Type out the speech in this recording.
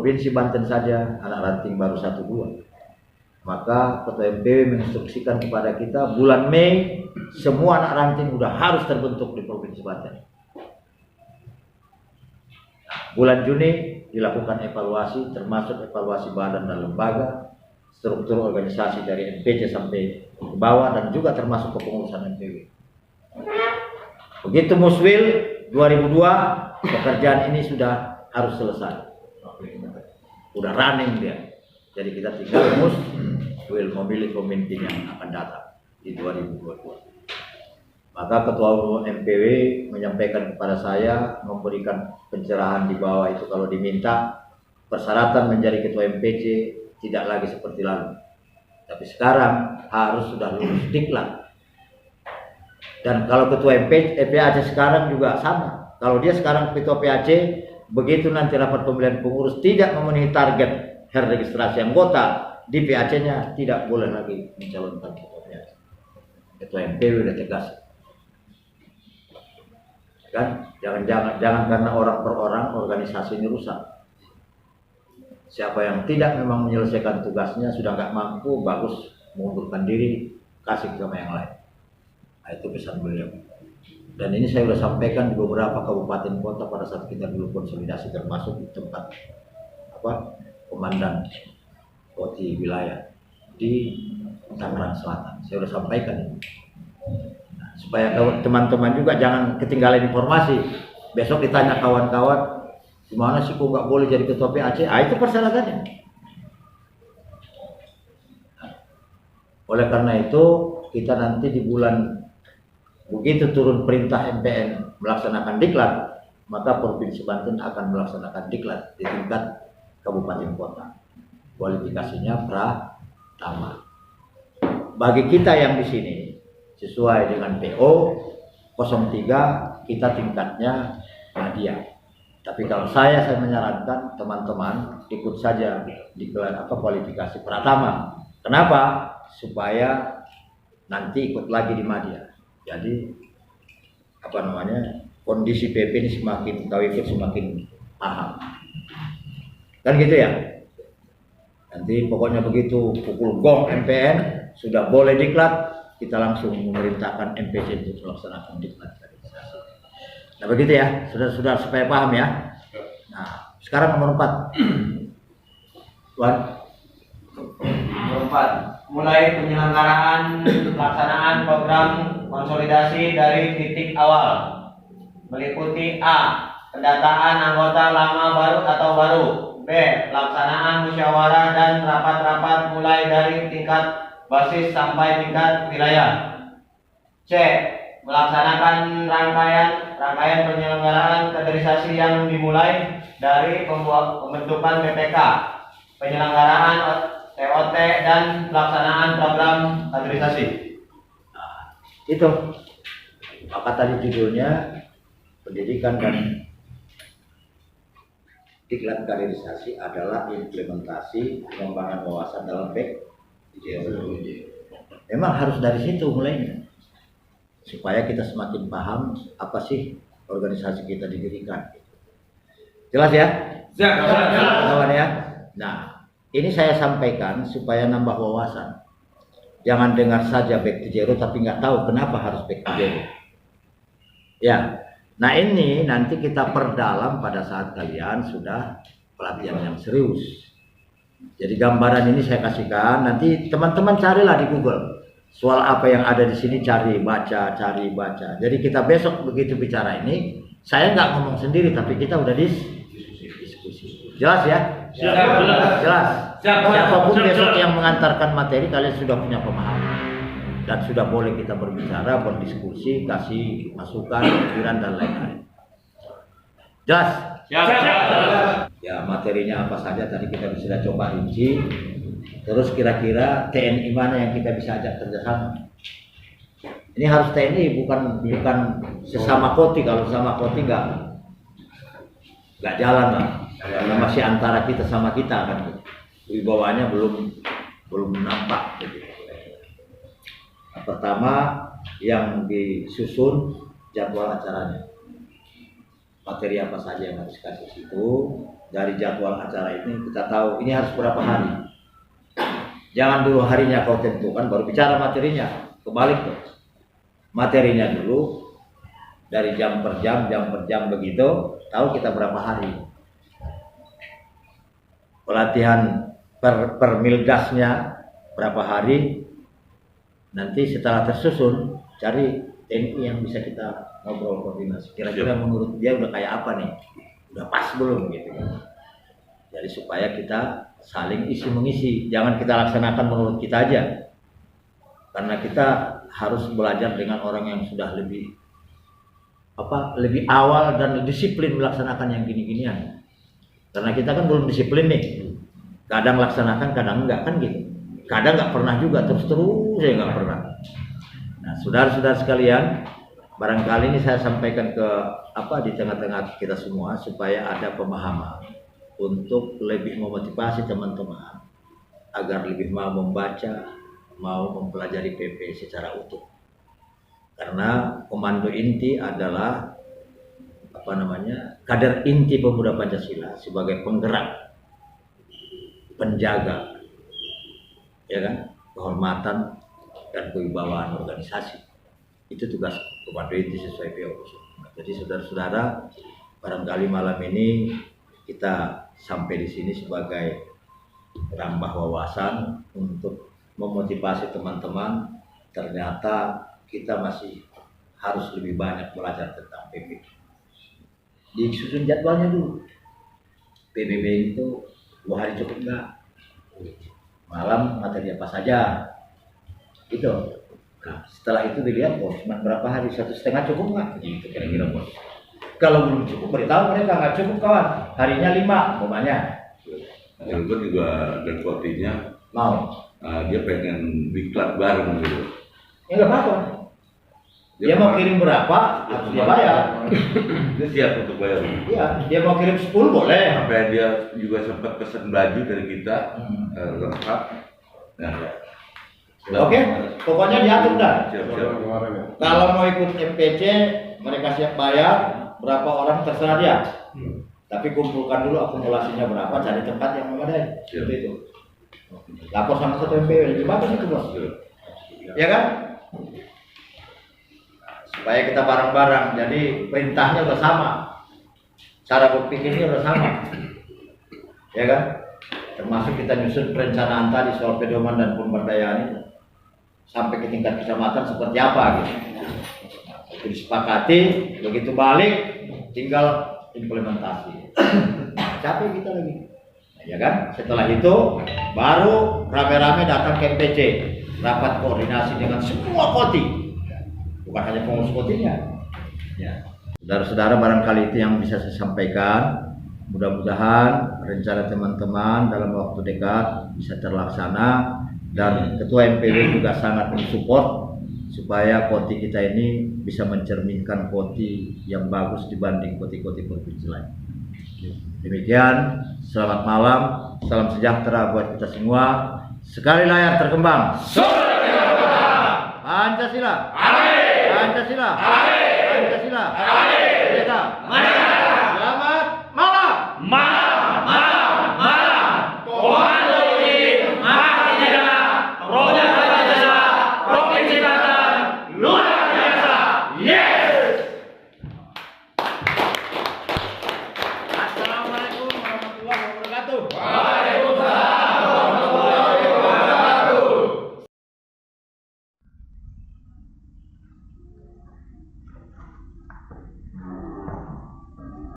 Provinsi Banten saja anak ranting baru 1-2. Maka Ketua MPW menginstruksikan kepada kita bulan Mei semua anak ranting udah harus terbentuk di Provinsi Banten. Bulan Juni dilakukan evaluasi, termasuk evaluasi badan dan lembaga, struktur organisasi dari MPC sampai ke bawah, dan juga termasuk kepengurusan MPW. Begitu Muswil 2002, pekerjaan ini sudah harus selesai. Udah running dia. Jadi kita tinggal Muswil memilih pemimpin yang akan datang di 2022. Maka Ketua Umum MPW menyampaikan kepada saya, memberikan pencerahan di bawah itu kalau diminta persyaratan menjadi Ketua MPC tidak lagi seperti lalu. Tapi sekarang harus sudah lulus diklat. Dan kalau Ketua PAC sekarang juga sama. Kalau dia sekarang Ketua PAC, begitu nanti rapat pemilihan pengurus tidak memenuhi target registrasi anggota di PAC-nya, tidak boleh lagi mencalonkan Ketua PAC. Ketua MPW udah tegas. Kan jangan karena orang per orang organisasi ini rusak. Siapa yang tidak memang menyelesaikan tugasnya, sudah nggak mampu, bagus mengundurkan diri, kasih sama yang lain. Nah, itu pesan beliau. Dan ini saya sudah sampaikan di beberapa kabupaten kota pada saat kita dulu konsolidasi, termasuk di tempat komandan koti wilayah di Tangerang Selatan. Saya sudah sampaikan ini. Nah, supaya teman-teman juga jangan ketinggalan informasi. Besok ditanya kawan-kawan, gimana sih kok nggak boleh jadi Ketua PAC? Itu persyaratannya. Oleh karena itu kita nanti di bulan, begitu turun perintah MPN melaksanakan diklat, maka Provinsi Banten akan melaksanakan diklat di tingkat kabupaten kota. Kualifikasinya pratama. Bagi kita yang di sini sesuai dengan PO 03, kita tingkatnya media. Tapi kalau saya menyarankan teman-teman ikut saja di kualifikasi pratama. Kenapa? Supaya nanti ikut lagi di media. Jadi kondisi PP ini semakin kau ikut semakin paham. Kan gitu ya. Nanti pokoknya begitu pukul gong MPN sudah boleh diklat, kita langsung memerintahkan MPC untuk melaksanakan diklat. Nah begitu ya, sudah supaya paham ya. Nah sekarang nomor 4. Tuan. Nomor 4. Mulai penyelenggaraan pelaksanaan program konsolidasi dari titik awal, meliputi A. Pendataan anggota lama baru atau baru. B. Pelaksanaan musyawarah dan rapat-rapat mulai dari tingkat basis sampai tingkat wilayah. C. Melaksanakan rangkaian penyelenggaraan kaderisasi yang dimulai dari pembentukan BPK, penyelenggaraan TOT dan pelaksanaan program kaderisasi. Nah, itu apa tadi judulnya, pendidikan dan diklat kaderisasi adalah implementasi pengembangan wawasan dalam PJJ. Memang harus dari situ mulainya, supaya kita semakin paham apa sih organisasi kita didirikan. Jelas ya? Jelas ya. Nah, ini saya sampaikan supaya nambah wawasan. Jangan dengar saja back to zero tapi nggak tahu kenapa harus back to zero. Ya. Nah ini nanti kita perdalam pada saat kalian sudah pelatihan yang serius. Jadi gambaran ini saya kasihkan, nanti teman-teman carilah di Google. Soal apa yang ada di sini cari baca. Jadi kita besok begitu bicara ini, saya nggak ngomong sendiri tapi kita udah diskusi. Jelas ya? Jelas. Siapapun besok yang mengantarkan materi kalian sudah punya pemahaman. Dan sudah boleh kita berbicara, berdiskusi, kasih masukan, pikiran dan lain-lain. Jelas? Ya materinya apa saja tadi kita bisa coba rinci. Terus kira-kira TNI mana yang kita bisa ajak kerjasama? Ini harus TNI, bukan sesama koti. Kalau sesama koti nggak jalan lah. Karena masih antara kita sama kita kan. Wibawanya belum nampak. Gitu. Pertama yang disusun jadwal acaranya. materi apa saja yang harus kasih situ. Dari jadwal acara ini kita tahu ini harus berapa hari. Jangan dulu harinya kau tentukan baru bicara materinya. Kebalik tuh. Materinya dulu dari jam per jam begitu, tahu kita berapa hari. Pelatihan per milgasnya berapa hari. Nanti setelah tersusun cari TNI yang bisa kita ngobrol koordinasi. Kira-kira menurut dia udah kayak apa nih? Udah pas belum gitu kan. Jadi supaya kita saling isi mengisi, jangan kita laksanakan menurut kita aja. Karena kita harus belajar dengan orang yang sudah lebih awal dan disiplin melaksanakan yang gini-ginian. Karena kita kan belum disiplin nih. Kadang laksanakan, kadang enggak kan gitu. Kadang enggak pernah juga, terus saya enggak pernah. Nah, saudara-saudara sekalian, barangkali ini saya sampaikan ke di tengah-tengah kita semua supaya ada pemahaman untuk lebih memotivasi teman-teman agar lebih mau membaca, mau mempelajari PP secara utuh. Karena komando inti adalah kader inti pemuda Pancasila sebagai penggerak, penjaga, ya kan, kehormatan dan kewibawaan organisasi. Itu tugas komando inti sesuai PO. Jadi saudara-saudara, barangkali malam ini kita sampai di sini sebagai menambah wawasan untuk memotivasi teman-teman. Ternyata kita masih harus lebih banyak belajar tentang PP. Disusun jadwalnya dulu. PBB itu 2 hari cukup enggak? Malam materi apa saja? Gitu. Nah, setelah itu dilihat bos, berapa hari, 1,5 cukup nggak? Gitu kira-kira bos. Kalau belum cukup, beritahu mereka nggak cukup kawan. Harinya 5, umpamanya. Cilegon juga dan Kotinya mau. Dia pengen diklat bareng gitu. Ya nggak apa-apa. Dia mau kirim berapa, harus dia bayar. Dia siap untuk bayar. Iya, dia mau kirim 10 boleh. Sampai dia juga sempat pesan baju dari kita lengkap. Nah, Oke, pokoknya diatur dah. siap-siap. Kalau mau ikut MPC, mereka siap bayar, berapa orang terserah dia. Tapi kumpulkan dulu akumulasinya berapa, cari tempat yang memadai. Seperti itu. Lapor sama satu MPW, lebih bagus itu bos. Ya kan? Supaya kita bareng-bareng, jadi perintahnya udah sama, cara berpikirnya udah sama. Ya kan? Termasuk kita nyusun perencanaan tadi soal pedoman dan pemberdayaan itu. Sampai ke tingkat kecamatan seperti apa gitu. Itu disepakati, begitu balik tinggal implementasi. Capek kita lagi. Nah, ya kan? Setelah itu baru rame-rame datang ke MPC, rapat koordinasi dengan semua koti. Bukan hanya pengurus kotinya. Ya. Saudara-saudara, barangkali itu yang bisa saya sampaikan. Mudah-mudahan rencana teman-teman dalam waktu dekat bisa terlaksana. Dan Ketua MPW juga sangat mensupport supaya koti kita ini bisa mencerminkan koti yang bagus dibanding koti-koti provinsi lain. Demikian, selamat malam, salam sejahtera buat kita semua. Sekali layar terkembang. Pancasila. Pancasila. Pancasila. Selamat malam.